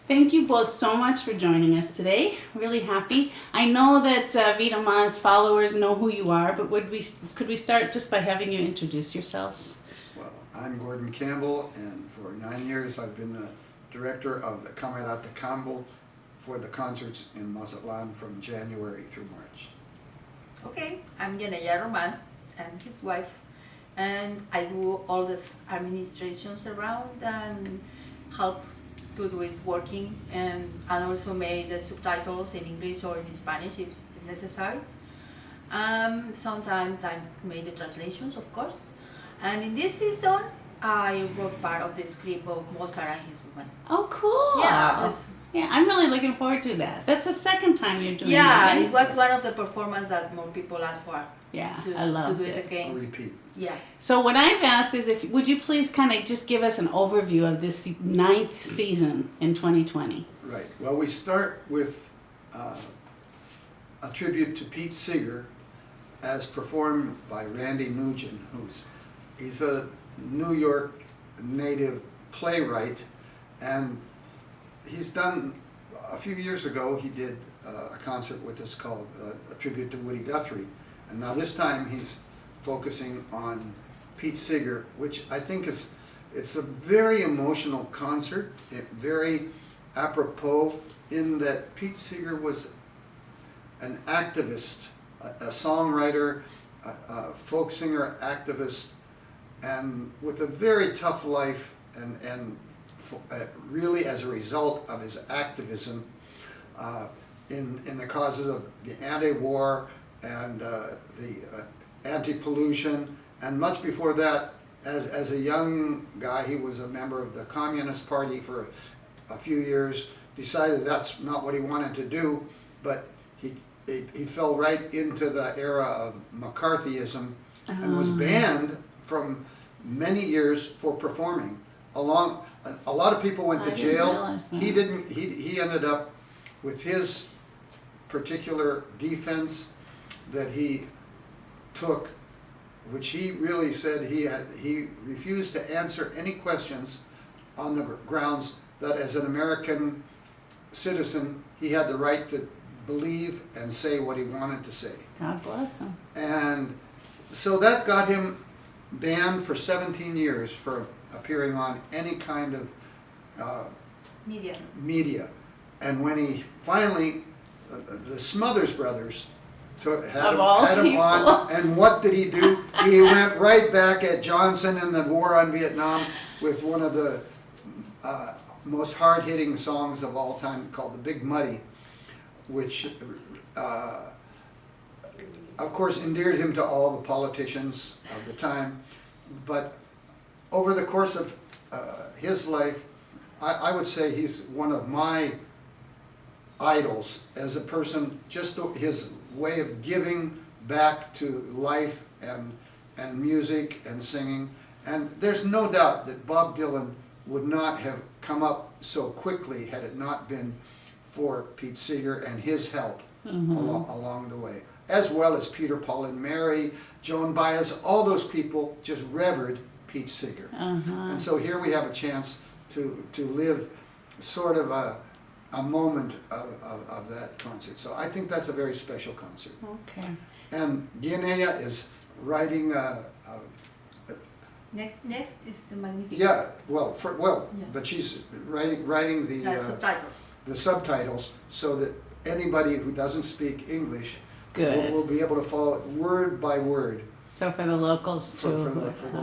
Thank you both so much for joining us today. Really happy. I know that Vita Ma's followers know who you are, but could we start just by having you introduce yourselves? Well, I'm Gordon Campbell, and for 9 years I've been the director of the Camerata Campbell for the concerts in Mazatlán from January through March. Okay, I'm Guianeya Román. I'm his wife, and I do all the administrations around and help to do his working, and I also made the subtitles in English or in Spanish if necessary. Sometimes I made the translations, of course, and in this season I wrote part of the script of Mozart and his woman. Oh, cool. Yeah, Yeah, I'm really looking forward to that. That's the second time you're doing yeah, that. it was one of the performances that more people asked for. Yeah, to, I loved to do it. it again. A repeat. Yeah. So what I've asked is, would you please kind of just give us an overview of this 9th season in 2020? Right. Well, we start with a tribute to Pete Seeger as performed by Randy Noojin, he's a New York native playwright, and he's done, a few years ago he did a concert with us called a tribute to Woody Guthrie, and now this time he's focusing on Pete Seeger, which I think it's a very emotional concert, very apropos in that Pete Seeger was an activist, a songwriter, a folk singer, activist, and with a very tough life, and really as a result of his activism in the causes of the anti-war and the anti-pollution, and much before that, as a young guy, he was a member of the Communist Party for a few years, decided that's not what he wanted to do, but he fell right into the era of McCarthyism and was banned from many years for performing. A lot of people went to jail. He didn't. He ended up with his particular defense that he took, which he really said he refused to answer any questions on the grounds that as an American citizen he had the right to believe and say what he wanted to say. God bless him. And so that got him banned for 17 years for appearing on any kind of media. And when he finally, the Smothers Brothers had him on, and what did he do? He went right back at Johnson and the war on Vietnam with one of the most hard-hitting songs of all time called The Big Muddy, which of course endeared him to all the politicians of the time. But over the course of his life, I would say he's one of my idols as a person, just his way of giving back to life and music and singing. And there's no doubt that Bob Dylan would not have come up so quickly had it not been for Pete Seeger and his help along the way, as well as Peter, Paul and Mary, Joan Baez. All those people just revered Pete Seeger. And so here we have a chance to live sort of a moment of that concert. So I think that's a very special concert. Okay. And Guianeya is writing Next is the Magnificent. yeah, but she's writing subtitles. The subtitles so that anybody who doesn't speak English will be able to follow it word by word. So for the locals too. For the